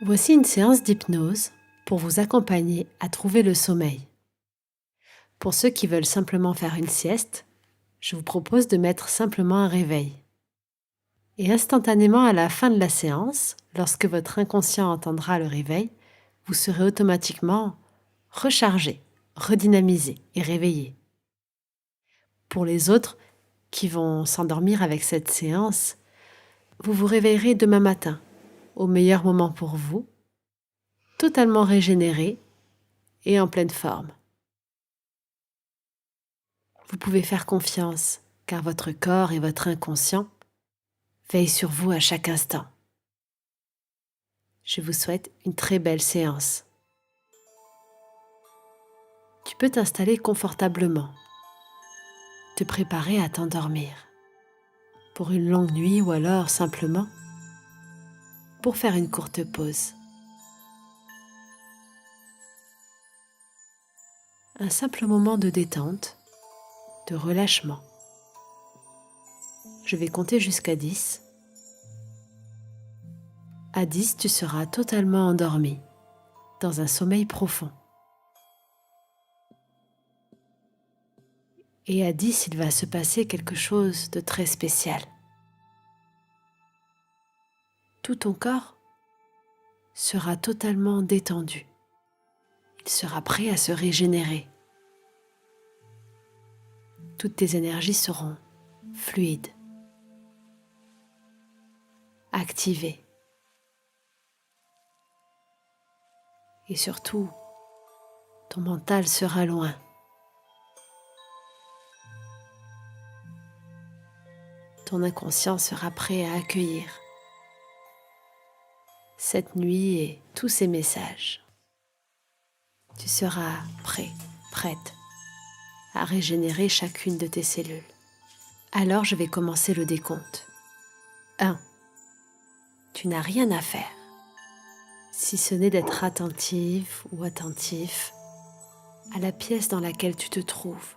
Voici une séance d'hypnose pour vous accompagner à trouver le sommeil. Pour ceux qui veulent simplement faire une sieste, je vous propose de mettre simplement un réveil. Et instantanément à la fin de la séance, lorsque votre inconscient entendra le réveil, vous serez automatiquement rechargé, redynamisé et réveillé. Pour les autres qui vont s'endormir avec cette séance, vous vous réveillerez demain matin, au meilleur moment pour vous, totalement régénéré et en pleine forme. Vous pouvez faire confiance, car votre corps et votre inconscient veillent sur vous à chaque instant. Je vous souhaite une très belle séance. Tu peux t'installer confortablement, te préparer à t'endormir, pour une longue nuit ou alors simplement pour faire une courte pause. Un simple moment de détente, de relâchement. Je vais compter jusqu'à 10. À 10, tu seras totalement endormi, dans un sommeil profond. Et à 10, il va se passer quelque chose de très spécial. Tout ton corps sera totalement détendu. Il sera prêt à se régénérer. Toutes tes énergies seront fluides, activées. Et surtout, ton mental sera loin. Ton inconscient sera prêt à accueillir cette nuit et tous ces messages. Tu seras prêt, prête à régénérer chacune de tes cellules. Alors je vais commencer le décompte. 1. Tu n'as rien à faire, si ce n'est d'être attentive ou attentif à la pièce dans laquelle tu te trouves.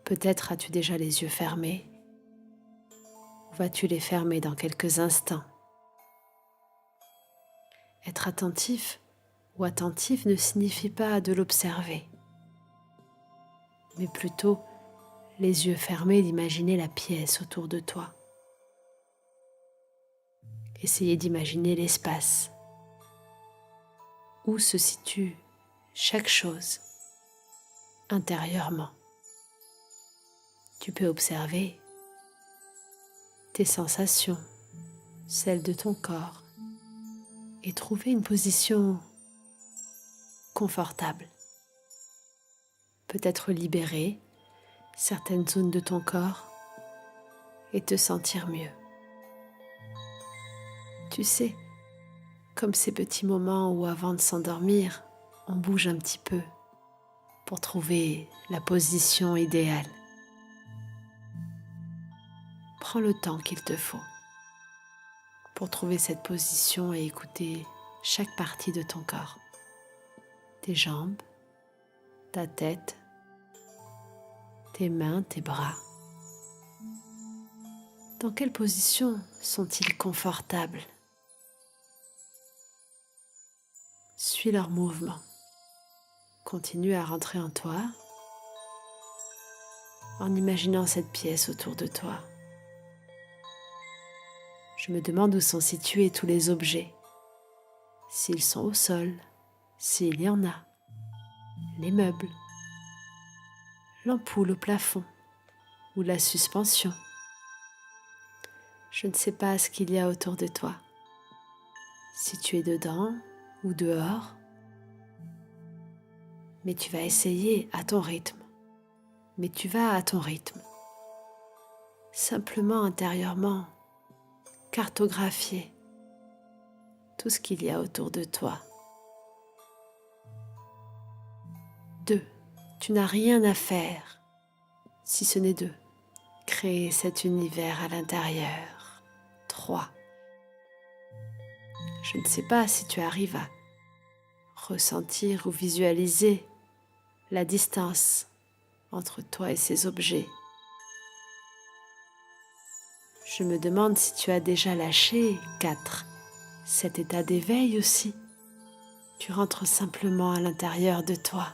Peut-être as-tu déjà les yeux fermés, ou vas-tu les fermer dans quelques instants. Être attentif ou attentive ne signifie pas de l'observer, mais plutôt les yeux fermés d'imaginer la pièce autour de toi. Essayez d'imaginer l'espace où se situe chaque chose intérieurement. Tu peux observer tes sensations, celles de ton corps, et trouver une position confortable. Peut-être libérer certaines zones de ton corps et te sentir mieux. Tu sais, comme ces petits moments où avant de s'endormir, on bouge un petit peu pour trouver la position idéale. Prends le temps qu'il te faut pour trouver cette position et écouter chaque partie de ton corps. Tes jambes, ta tête, tes mains, tes bras. Dans quelle position sont-ils confortables ? Suis leurs mouvements. Continue à rentrer en toi en imaginant cette pièce autour de toi. Je me demande où sont situés tous les objets, s'ils sont au sol, s'il y en a, les meubles, l'ampoule au plafond ou la suspension. Je ne sais pas ce qu'il y a autour de toi, si tu es dedans ou dehors, mais tu vas essayer à ton rythme. Mais tu vas à ton rythme. Simplement intérieurement, cartographier tout ce qu'il y a autour de toi. 2. Tu n'as rien à faire, si ce n'est de créer cet univers à l'intérieur. 3. Je ne sais pas si tu arrives à ressentir ou visualiser la distance entre toi et ces objets. Je me demande si tu as déjà lâché. 4. cet état d'éveil aussi. Tu rentres simplement à l'intérieur de toi.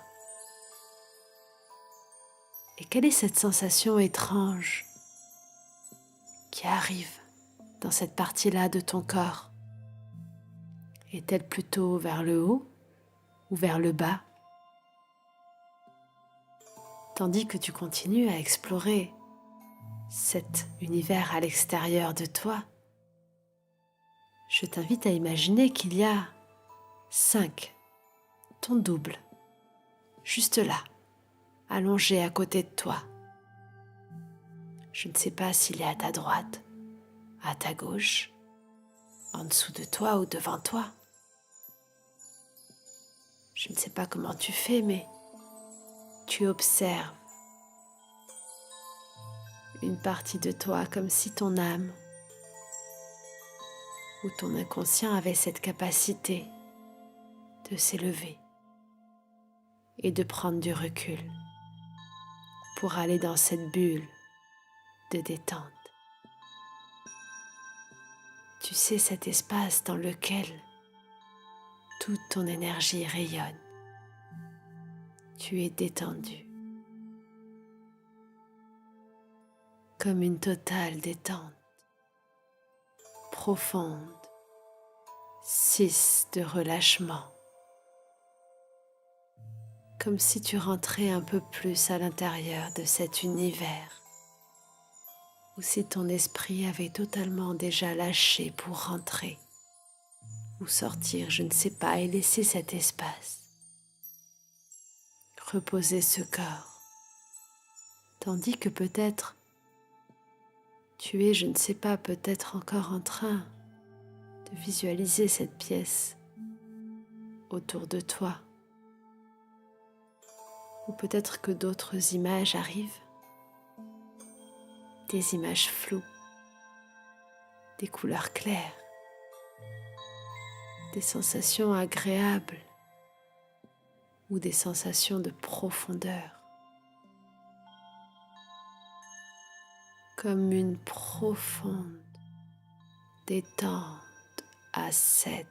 Et quelle est cette sensation étrange qui arrive dans cette partie-là de ton corps? Est-elle plutôt vers le haut ou vers le bas? Tandis que tu continues à explorer cet univers à l'extérieur de toi, je t'invite à imaginer qu'il y a 5, ton double, juste là, allongé à côté de toi. Je ne sais pas s'il est à ta droite, à ta gauche, en dessous de toi ou devant toi. Je ne sais pas comment tu fais, mais tu observes une partie de toi comme si ton âme ou ton inconscient avait cette capacité de s'élever et de prendre du recul pour aller dans cette bulle de détente. Tu sais, cet espace dans lequel toute ton énergie rayonne. Tu es détendu, comme une totale détente, profonde, 6 de relâchement, comme si tu rentrais un peu plus à l'intérieur de cet univers, ou si ton esprit avait totalement déjà lâché pour rentrer ou sortir, je ne sais pas, et laisser cet espace, reposer ce corps, tandis que peut-être tu es, je ne sais pas, peut-être encore en train de visualiser cette pièce autour de toi. Ou peut-être que d'autres images arrivent, des images floues, des couleurs claires, des sensations agréables ou des sensations de profondeur, comme une profonde détente à 7.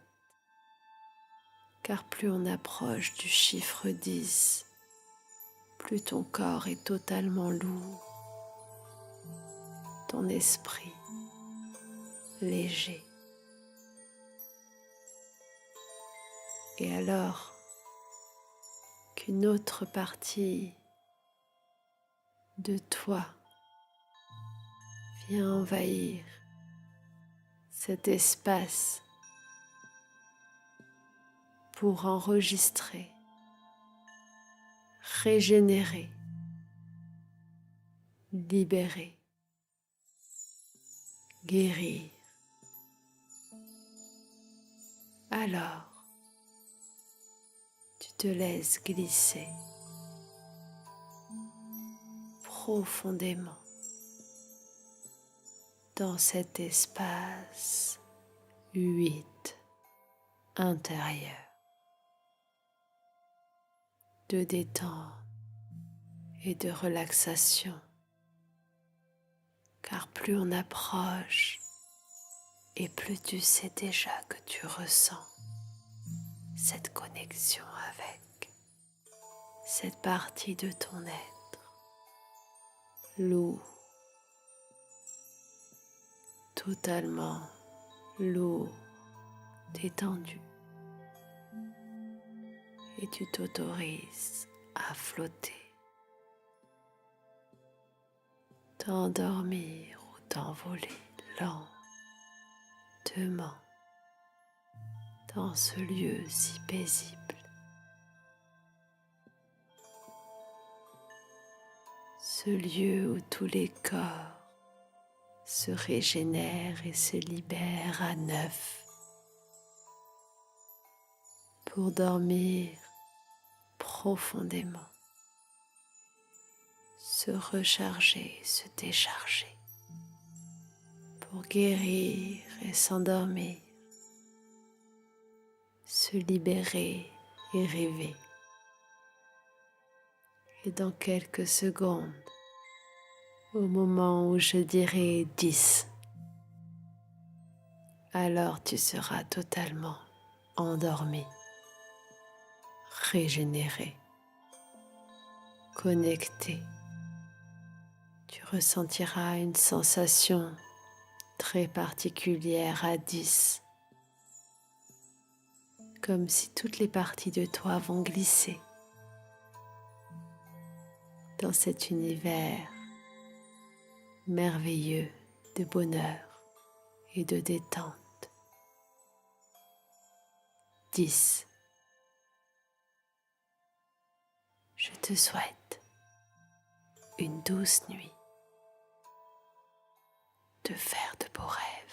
Car plus on approche du chiffre 10, plus ton corps est totalement lourd, ton esprit léger. Et alors qu'une autre partie de toi vient envahir cet espace pour enregistrer, régénérer, libérer, guérir. Alors, tu te laisses glisser profondément dans cet espace 8 intérieur de détente et de relaxation, car plus on approche et plus tu sais déjà que tu ressens cette connexion avec cette partie de ton être lourd, totalement lourd, détendu, et tu t'autorises à flotter, t'endormir ou t'envoler lentement dans ce lieu si paisible. Ce lieu où tous les corps se régénèrent et se libèrent à 9 pour dormir profondément, se recharger, se décharger, pour guérir et s'endormir, se libérer et rêver. Et dans quelques secondes, au moment où je dirai 10, alors tu seras totalement endormi, régénéré, connecté. Tu ressentiras une sensation très particulière à 10, comme si toutes les parties de toi vont glisser dans cet univers merveilleux de bonheur et de détente. 10. Je te souhaite une douce nuit, de faire de beaux rêves.